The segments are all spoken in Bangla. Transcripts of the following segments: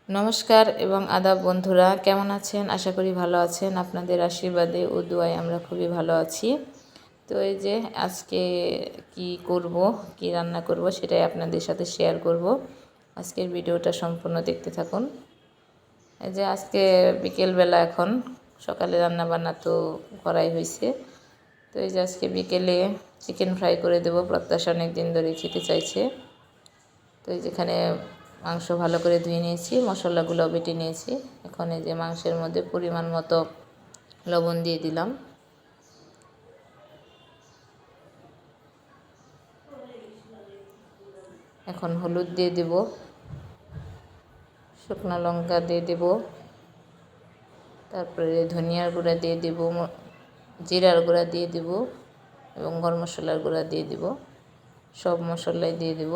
নমস্কার এবং আদাব বন্ধুরা, কেমন আছেন? আশা করি ভালো আছেন। আপনাদের আশীর্বাদে ও দুয়ায় আমরা খুবই ভালো আছি। তো এই যে আজকে কি করব, কি রান্না করব সেটাই আপনাদের সাথে শেয়ার করব। আজকের ভিডিওটা সম্পূর্ণ দেখতে থাকুন। এই যে আজকে বিকেলবেলা, এখন সকালে রান্না বান্না তো করাই হয়েছে। তো এই যে আজকে বিকেলে চিকেন ফ্রাই করে দেব। প্রত্যাশা অনেক দিন ধরে খেতে চাইছে। তো এই যেখানে মাংস ভালো করে ধুয়ে নিয়েছি, মশলাগুলো বেটে নিয়েছি। এখন এই যে মাংসের মধ্যে পরিমাণ মতো লবণ দিয়ে দিলাম। এখন হলুদ দিয়ে দেব, শুকনো লঙ্কা দিয়ে দেব, তারপরে ধনিয়ার গুঁড়া দিয়ে দেব, জিরার গুঁড়া দিয়ে দেব এবং গরম মশলার গুঁড়া দিয়ে দেব। সব মশলাই দিয়ে দেব।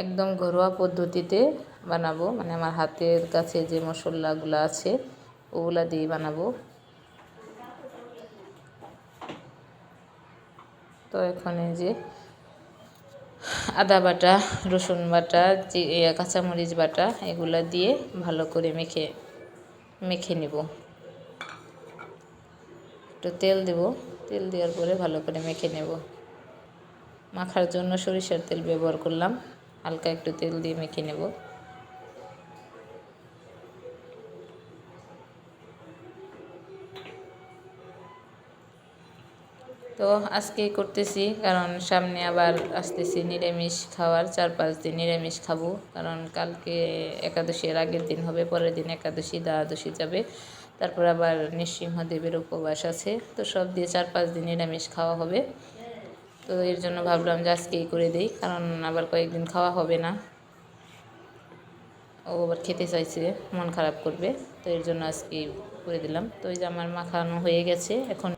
একদম ঘরোয়া পদ্ধতিতে বানাবো, মানে আমার হাতের কাছে যে মশলাগুলো আছে ওগুলা দিয়ে বানাবো। তো এখন এই যে আদা বাটা, রসুন বাটা, কাঁচামরিচ বাটা এগুলা দিয়ে ভালো করে মেখে নেব। একটু তেল দেব, তেল দেওয়ার পরে ভালো করে মেখে নেব। মাখার জন্য সরিষার তেল ব্যবহার করলাম, হালকা একটু তেল দিয়ে মেখে নেব। তো আজকে করতেছি কারণ সামনে আবার আসতেছি নিরামিষ খাওয়ার, 4-5 দিন নিরামিষ খাবো। কারণ কালকে একাদশীর আগের দিন হবে, পরের দিন একাদশী, দ্বাদশী যাবে, তারপর আবার নৃসিংহদেবের উপবাস আছে। তো সব দিয়ে 4-5 দিন নিরামিষ খাওয়া হবে। তো এর জন্য ভাবলাম যে আজকেই করে দিই, কারণ আবার কয়েকদিন খাওয়া হবে না। ও আবার খেতে চাইছে, মন খারাপ করবে। তো এর জন্য আজকেই করে দিলাম। তো এই যে আমার মাখানো হয়ে গেছে। এখন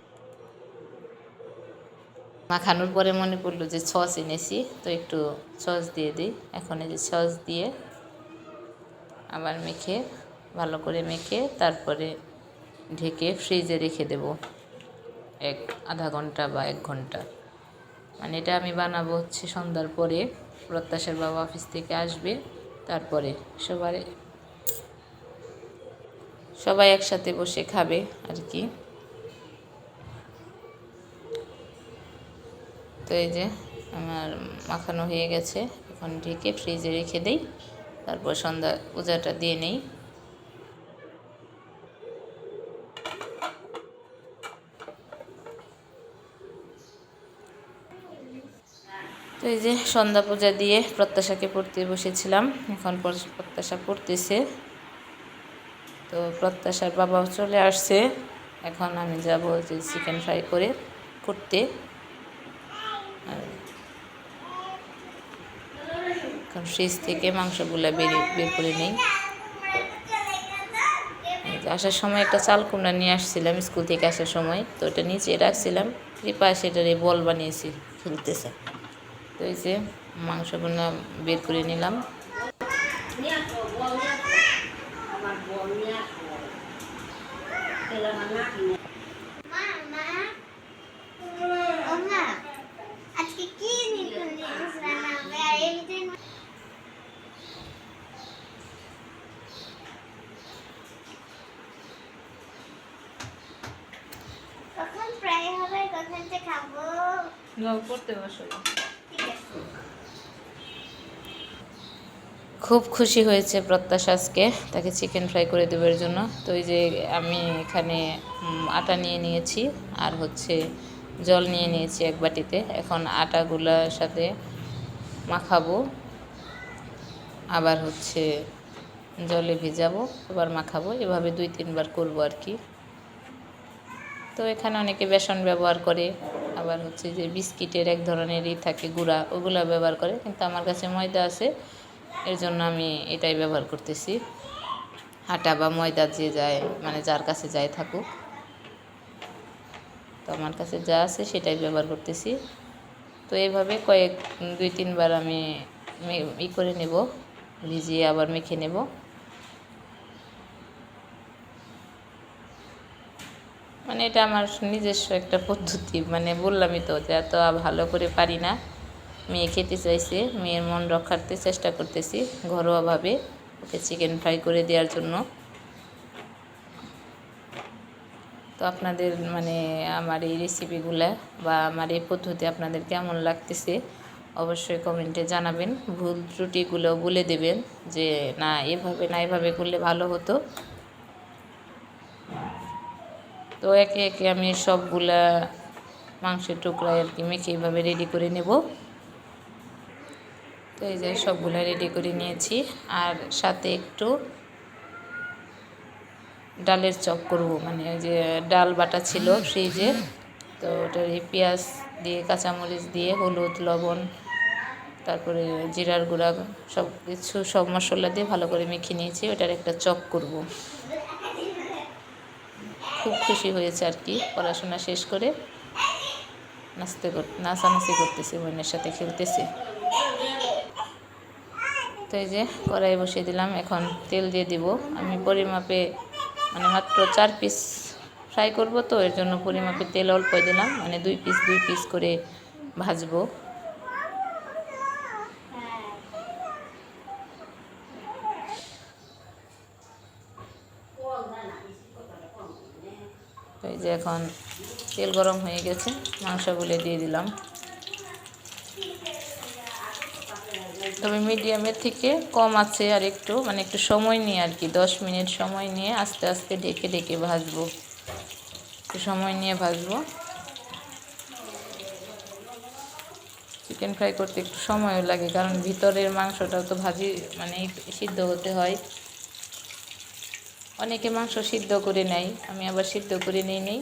মাখানোর পরে মনে পড়লো যে সস এনেছি, তো একটু সস দিয়ে দিই। এখন এই যে সস দিয়ে আবার ভালো করে মেখে তারপরে ঢেকে ফ্রিজে রেখে দেব আধা ঘন্টা বা 1 ঘন্টা। মানে এটা আমি বানাবো হচ্ছে সন্ধ্যার পরে। প্রত্যাশার বাবা অফিস থেকে আসবে, তারপরে সবাই একসাথে বসে খাবে আর কি। তো এই যে আমার মাখানো হয়ে গেছে, এখন ঢেকে ফ্রিজে রেখে দেই, তারপর সন্ধ্যা পূজাটা দিয়ে নেই। তো এই যে সন্ধ্যা পূজা দিয়ে প্রত্যাশাকে পড়তে বসেছিলাম, এখন প্রত্যাশা পড়তেছে। তো প্রত্যাশার বাবাও চলে আসছে। এখন আমি যাব যে চিকেন ফ্রাই করতে। এখন ফ্রিজ থেকে মাংসগুলো বের করে নেই। আসার সময় একটা চাল কুমড়া নিয়ে আসছিলাম স্কুল থেকে আসার সময়, তো ওটা নিচে রাখছিলাম। কৃপা সেটারে বল বানিয়েছি, খেলতেছে। তো এই যে মাংসগুলো বের করে নিলাম। খুব খুশি হয়েছে প্রত্যাশা আজকে, তাকে চিকেন ফ্রাই করে দেওয়ার জন্য। তো এই যে আমি এখানে আটা নিয়ে নিয়েছি, আর হচ্ছে জল নিয়ে নিয়েছি 1 বাটিতে। এখন আটাগুলোর সাথে মাখাবো, আবার হচ্ছে জলে ভিজাবো, আবার মাখাবো। এভাবে 2-3 বার করবো আর কি। তো এখানে অনেকে বেসন ব্যবহার করে, আবার হচ্ছে যে বিস্কিটের এক ধরনেরই থাকে গুঁড়া, ওগুলো ব্যবহার করে, কিন্তু আমার কাছে ময়দা আছে, এর জন্য আমি এটাই ব্যবহার করতেছি। আটা বা ময়দা যে যায়, মানে যার কাছে যাই থাকুক, তো আমার কাছে যা আছে সেটাই ব্যবহার করতেছি। তো এইভাবে 2-3 বার আমি করে নেব, ভিজিয়ে আবার মেখে নেব। মানে এটা আমার নিজস্ব একটা পদ্ধতি, মানে বললামই তো যে এত ভালো করে পারি না, মেয়ে খেতে চাইছে, মেয়ের মন রক্ষার্থে চেষ্টা করতেছি ঘরোয়াভাবে ওকে চিকেন ফ্রাই করে দেওয়ার জন্য। তো আপনাদের মানে আমার এই রেসিপিগুলা বা আমার এই পদ্ধতি আপনাদের কেমন লাগতেছে অবশ্যই কমেন্টে জানাবেন। ভুল ত্রুটিগুলো বলে দেবেন যে না এভাবে না এভাবে করলে ভালো হতো। তো একে একে আমি সবগুলা মাংসের টুকরা আর কি মেখে এইভাবে রেডি করে নেব। তো এই যে সবগুলা রেডি করে নিয়েছি, আর সাথে একটু ডালের চপ করব, মানে ওই যে ডাল বাটা ছিল ফ্রিজে, তো ওটার এই পেঁয়াজ দিয়ে কাঁচামরিচ দিয়ে হলুদ লবণ তারপরে জিরার গুঁড়া সব কিছু সব মশলা দিয়ে ভালো করে মেখে নিয়েছি, ওটার একটা চপ করব। খুব খুশি হয়েছে আর কি, পড়াশোনা শেষ করে নাচানাচি করতেছে, বোনের সাথে খেলতেছে। তো এই যে কড়াই বসিয়ে দিলাম, এখন তেল দিয়ে দিব। আমি পরিমাপে মানে মাত্র 4 পিস ফ্রাই করব, তো এর জন্য পরিমাপে তেল অল্প দিলাম, মানে 2 পিস করে ভাজবো। তো এই যে এখন তেল গরম হয়ে গেছে, মাংসগুলো দিয়ে দিলাম। তবে মিডিয়ামের থেকে কম আছে, আর একটু মানে একটু সময় নিয়ে আর কি 10 মিনিট সময় নিয়ে আস্তে আস্তে ঢেকে ঢেকে ভাজবো, একটু সময় নিয়ে ভাজবো। চিকেন ফ্রাই করতে একটু সময়ও লাগে, কারণ ভিতরের মাংসটাও তো ভাজি মানে সিদ্ধ হতে হয়। অনেকে মাংস সিদ্ধ করে নেয়, আমি আবার সিদ্ধ করে নেই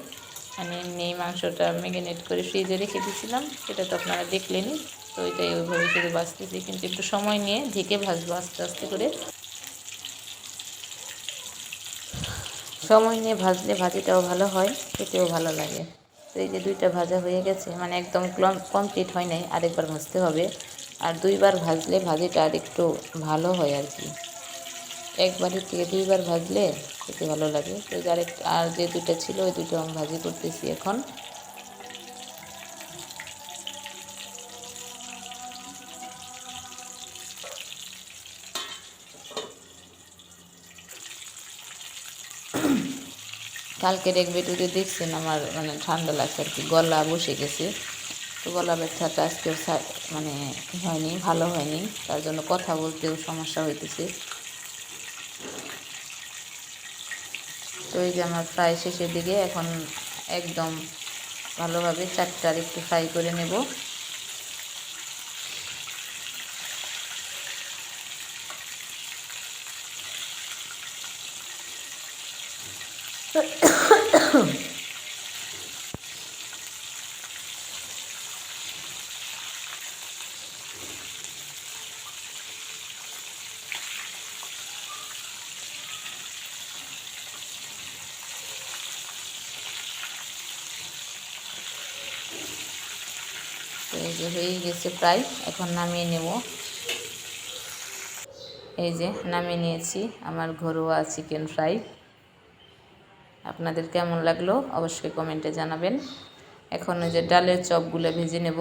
মানে এমনি মাংসটা ম্যারিনেট করে ফ্রিজে রেখে দিয়েছিলাম, সেটা তো আপনারা দেখলেনই। তো ওইটাই ওইভাবে শুধু ভাজতেছি, কিন্তু একটু সময় নিয়ে ঢেকে ভাজবো আস্তে আস্তে করে। সময় নিয়ে ভাজলে ভাজিটাও ভালো হয়, খেতেও ভালো লাগে। তো এই যে 2টা ভাজা হয়ে গেছে, মানে একদম কমপ্লিট হয় নাই, আরেকবার ভাজতে হবে। আর 2বার ভাজলে ভাজিটা আর একটু ভালো হয় আর কি, একবারের থেকে 2বার ভাজলে খেতে ভালো লাগে। তো আর যে 2টা ছিল ওই 2টা আমি ভাজি করতেছি এখন। কালকের এক ভিডিওতে দেখছেন আমার মানে ঠান্ডা লাগছে আর কি, গলা বসে গেছে। তো গলা ব্যথাটা আজকেও মানে হয়নি, ভালো হয়নি, তার জন্য কথা বলতেও সমস্যা হইতেছে। তো এই যে আমার ফ্রাই শেষের দিকে, এখন একদম ভালোভাবে 4টা একটু ফ্রাই করে নেব। তো এই যে হয়ে গেছে প্রায়, এখন নামিয়ে নেব। এই যে নামিয়ে নিয়েছি আমার ঘরোয়া চিকেন ফ্রাই। আপনাদের কেমন লাগলো অবশ্যই কমেন্টে জানাবেন। এখন ওই যে ডালের চপগুলো ভেজে নেব।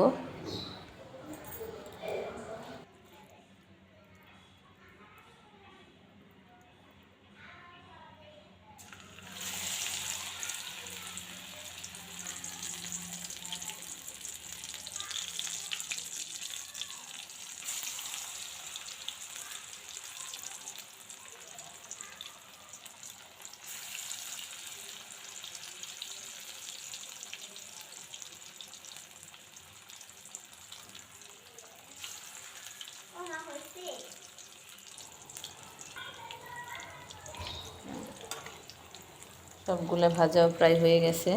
সবগুলো ভাজাও প্রায় হয়ে গেছে।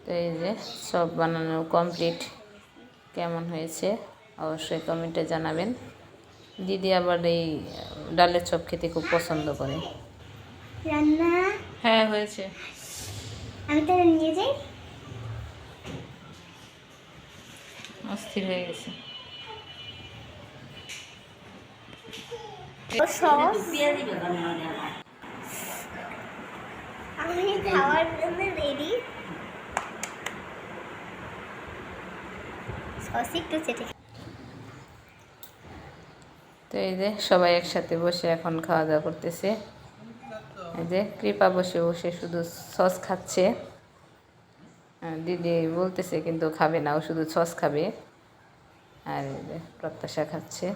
তো এই যে সব বানানো কমপ্লিট, কেমন হয়েছে অবশ্যই কমেন্টে জানাবেন। দিদি আবার এই ডালের চপ খেতে খুব পছন্দ করে। রান্না হ্যাঁ হয়েছে, আমি তাহলে নিয়ে যাই। অস্থির হয়ে গেছে। আমি খাওয়ার জন্য রেডি। সস একটু চেটে তো এই যে সবাই একসাথে বসে এখন খাওয়া দাওয়া করতেছে। এই যে কৃপা বসে বসে শুধু সস খাচ্ছে। দিদি বলতেছে কিন্তু খাবে না, ও শুধু সস খাবে। আর এই যে প্রত্যাশা খাচ্ছে।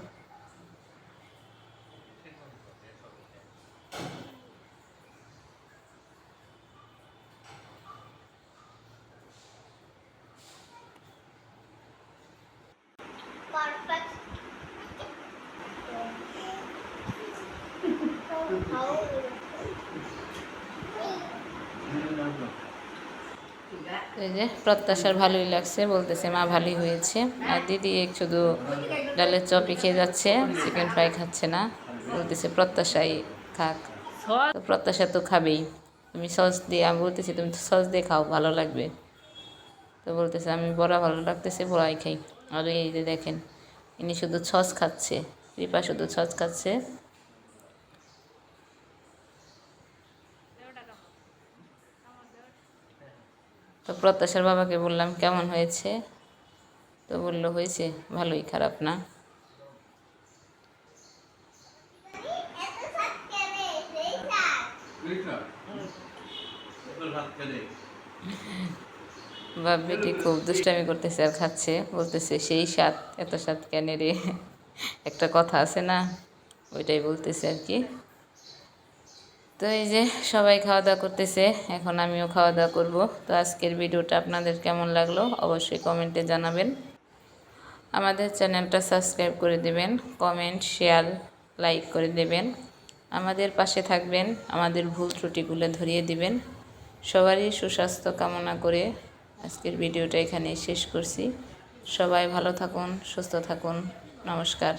পারফেক্ট এই যে প্রত্যাশার ভালোই লাগছে, বলতেছে মা ভালোই হয়েছে। আর দিদি শুধু ডালের চপই খেয়ে যাচ্ছে, চিকেন ফ্রাই খাচ্ছে না। বলতেছে প্রত্যাশাই খাক, তো প্রত্যাশা তো খাবেই। তুমি সস দিয়ে, আমি বলতেছি তুমি তো সস দিয়ে খাও, ভালো লাগবে। তো বলতেছে আমি বড়া ভালো লাগতেছে, বড়াই খাই। আর এই যে দেখেন, ইনি শুধু সস খাচ্ছে, কৃপা শুধু সস খাচ্ছে। তো প্রত্যাশার বাবাকে বললাম কেমন হয়েছে, তো বললো হয়েছে ভালোই, খারাপ না। বাপ বেটি খুব দুষ্টামি করতেছে আর খাচ্ছে, বলতেছে সেই স্বাদ, এত স্বাদ কেন রে, একটা কথা আছে না, ওইটাই বলতেছে আর কি। তো এই যে সবাই খাওয়া দাওয়া করতেছে, এখন আমিও খাওয়া দাওয়া করব। তো আজকের ভিডিওটা আপনাদের কেমন লাগলো অবশ্যই কমেন্টে জানাবেন। আমাদের চ্যানেলটা সাবস্ক্রাইব করে দেবেন, কমেন্ট শেয়ার লাইক করে দেবেন, আমাদের পাশে থাকবেন, আমাদের ভুল ত্রুটিগুলো ধরিয়ে দিবেন। সবারই সুস্বাস্থ্য কামনা করে আজকের ভিডিওটা এখানেই শেষ করছি। সবাই ভালো থাকুন, সুস্থ থাকুন, নমস্কার।